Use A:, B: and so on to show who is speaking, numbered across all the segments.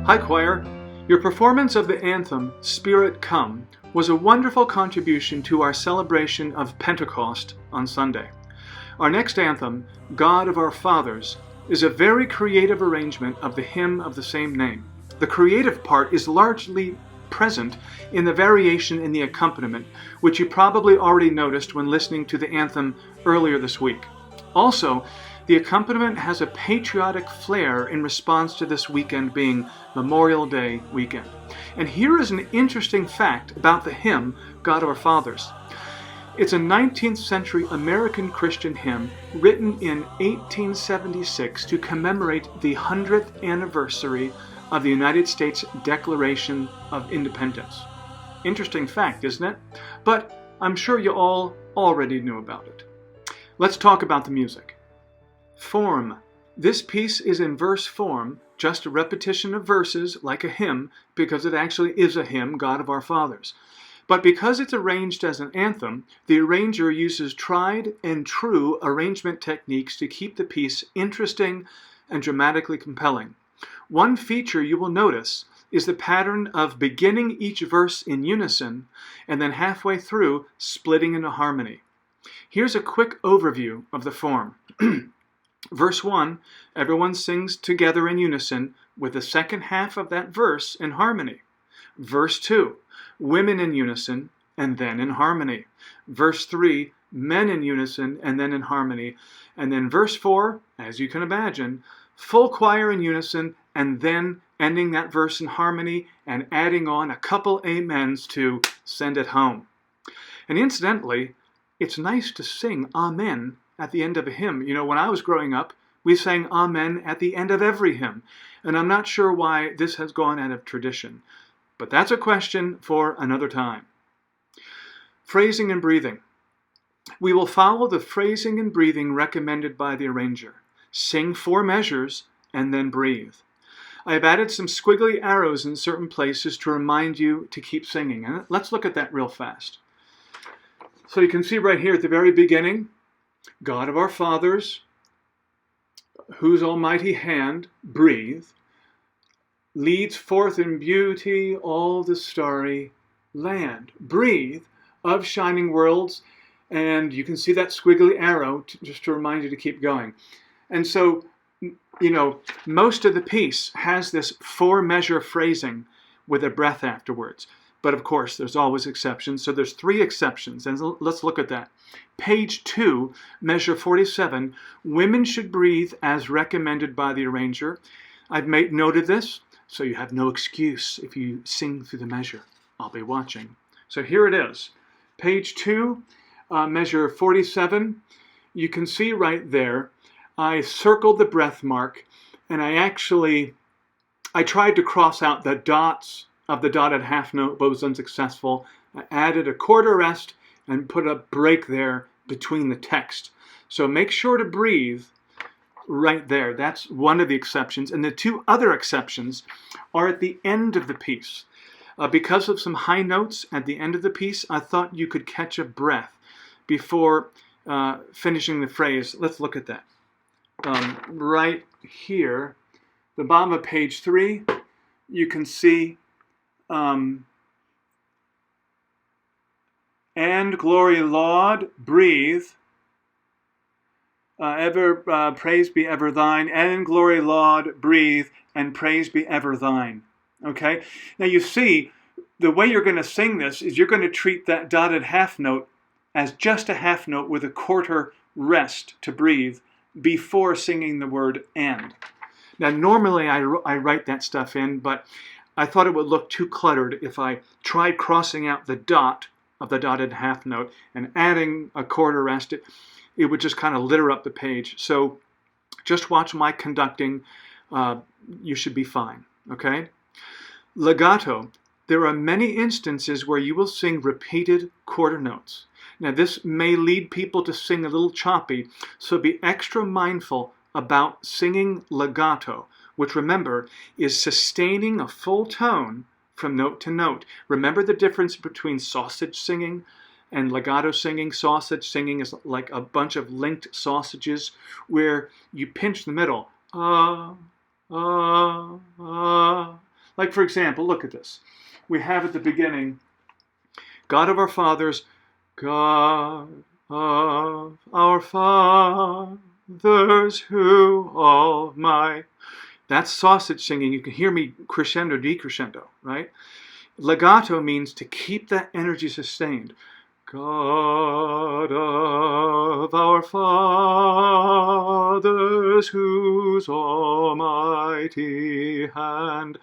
A: Hi choir. Your performance of the anthem, Spirit Come, was a wonderful contribution to our celebration of Pentecost on Sunday. Our next anthem, God of Our Fathers, is a very creative arrangement of the hymn of the same name. The creative part is largely present in the variation in the accompaniment, which you probably already noticed when listening to the anthem earlier this week. Also, the accompaniment has a patriotic flair in response to this weekend being Memorial Day weekend. And here is an interesting fact about the hymn, God of Our Fathers. It's a 19th century American Christian hymn written in 1876 to commemorate the 100th anniversary of the United States Declaration of Independence. Interesting fact, isn't it? But I'm sure you all already knew about it. Let's talk about the music. Form. This piece is in verse form, just a repetition of verses like a hymn, because it actually is a hymn, God of Our Fathers. But because it's arranged as an anthem, the arranger uses tried and true arrangement techniques to keep the piece interesting and dramatically compelling. One feature you will notice is the pattern of beginning each verse in unison and then halfway through splitting into harmony. Here's a quick overview of the form. Verse 1, everyone sings together in unison with the second half of that verse in harmony. Verse 2, women in unison and then in harmony. Verse 3, men in unison and then in harmony. And then verse 4, as you can imagine, full choir in unison and then ending that verse in harmony and adding on a couple amens to send it home. And incidentally, it's nice to sing amen at the end of a hymn. You know, when I was growing up, we sang amen at the end of every hymn. And I'm not sure why this has gone out of tradition. But that's a question for another time. Phrasing and breathing. We will follow the phrasing and breathing recommended by the arranger. Sing 4 measures and then breathe. I have added some squiggly arrows in certain places to remind you to keep singing. And let's look at that real fast. So you can see right here at the very beginning, God of our fathers, whose almighty hand, breathe, leads forth in beauty all the starry land. Breathe, of shining worlds, and you can see that squiggly arrow just to remind you to keep going. And so, you know, most of the piece has this 4-measure phrasing with a breath afterwards. But of course, there's always exceptions. So there's 3 exceptions, and let's look at that. Page 2, measure 47, women should breathe as recommended by the arranger. I've made note of this, so you have no excuse if you sing through the measure. I'll be watching. So here it is. Page 2, measure 47. You can see right there, I circled the breath mark, and I tried to cross out the dots of the dotted half note, but was unsuccessful. I added a quarter rest and put a break there between the text. So make sure to breathe right there. That's one of the exceptions. And the 2 other exceptions are at the end of the piece. Because of some high notes at the end of the piece, I thought you could catch a breath before finishing the phrase. Let's look at that. Right here, the bottom of page 3, you can see and glory laud, breathe, praise be ever thine, and glory laud, breathe, and praise be ever thine. Okay? Now you see, the way you're going to sing this is you're going to treat that dotted half note as just a half note with a quarter rest to breathe before singing the word and. Now normally I write that stuff in, but I thought it would look too cluttered if I tried crossing out the dot of the dotted half note and adding a quarter rest. It would just kind of litter up the page. So just watch my conducting. You should be fine. Okay? Legato. There are many instances where you will sing repeated quarter notes. Now this may lead people to sing a little choppy, so be extra mindful about singing legato, which remember is sustaining a full tone from note to note. Remember the difference between sausage singing and legato singing. Sausage singing is like a bunch of linked sausages where you pinch the middle. Like, for example, look at this. We have at the beginning, God of our fathers, God of our fathers who all my... That's sausage singing. You can hear me crescendo, decrescendo, right? Legato means to keep that energy sustained. God of our fathers, whose almighty hand.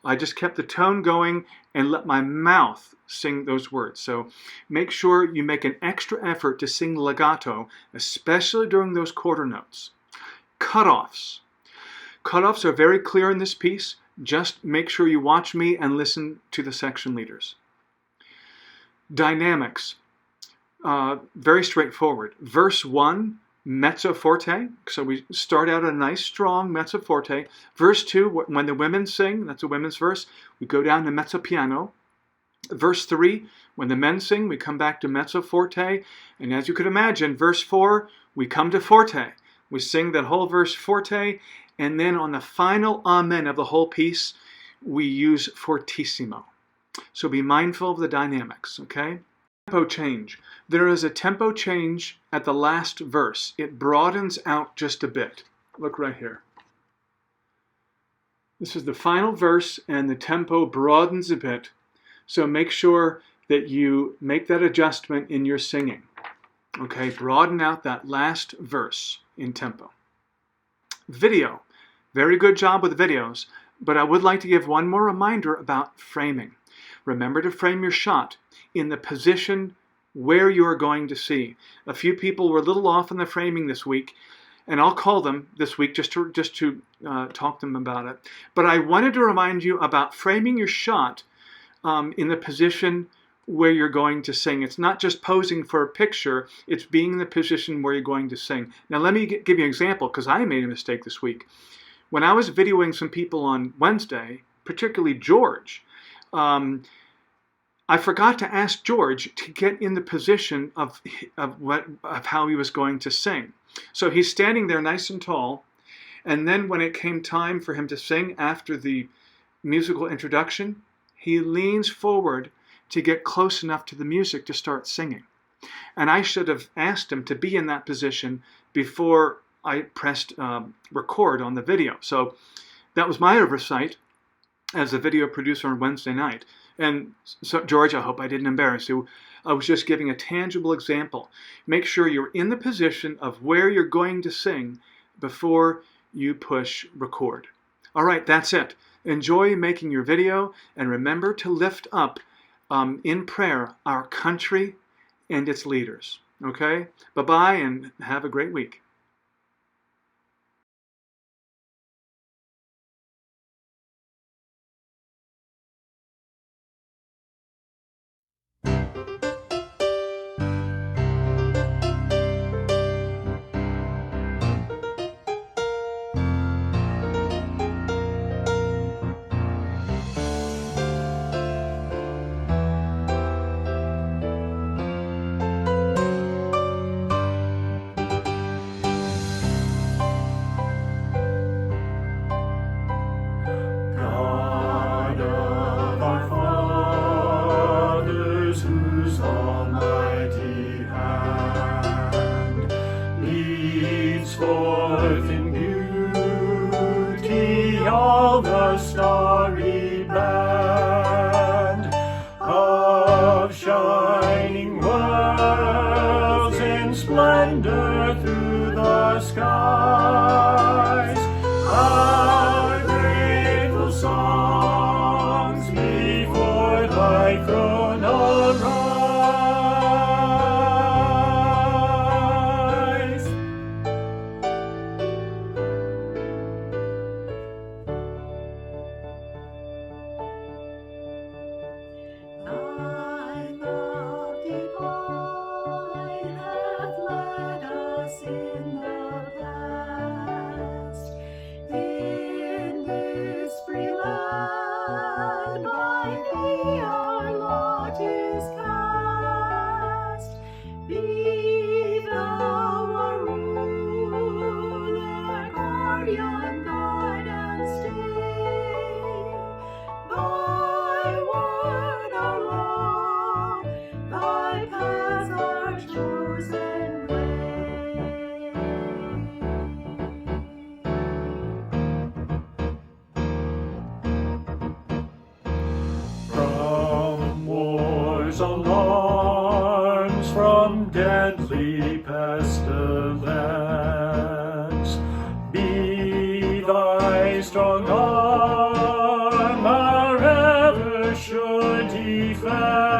A: I just kept the tone going and let my mouth sing those words. So make sure you make an extra effort to sing legato, especially during those quarter notes. Cutoffs. Cutoffs are very clear in this piece. Just make sure you watch me and listen to the section leaders. Dynamics. Very straightforward. Verse 1, mezzo forte. So we start out a nice, strong mezzo forte. Verse 2, when the women sing, that's a women's verse, we go down to mezzo piano. Verse 3, when the men sing, we come back to mezzo forte. And as you could imagine, verse 4, we come to forte. We sing that whole verse forte. And then on the final amen of the whole piece, we use fortissimo. So be mindful of the dynamics, okay? Tempo change. There is a tempo change at the last verse. It broadens out just a bit. Look right here. This is the final verse and the tempo broadens a bit. So make sure that you make that adjustment in your singing. Okay, broaden out that last verse in tempo. Video. Very good job with videos, but I would like to give one more reminder about framing. Remember to frame your shot in the position where you are going to see. A few people were a little off in the framing this week, and I'll call them this week just to talk to them about it. But I wanted to remind you about framing your shot in the position where you're going to sing. It's not just posing for a picture, it's being in the position where you're going to sing. Now let me give you an example, because I made a mistake this week. When I was videoing some people on Wednesday, particularly George, I forgot to ask George to get in the position of how he was going to sing. So he's standing there nice and tall, and then when it came time for him to sing after the musical introduction, he leans forward to get close enough to the music to start singing. And I should have asked him to be in that position before I pressed record on the video. So that was my oversight as a video producer on Wednesday night. And so, George, I hope I didn't embarrass you. I was just giving a tangible example. Make sure you're in the position of where you're going to sing before you push record. All right, that's it. Enjoy making your video, and remember to lift up in prayer our country and its leaders. Okay? Bye-bye, and have a great week.
B: Forth in beauty all the starry band of shining worlds in splendor through the skies. Our grateful songs before thy throne arise. defend.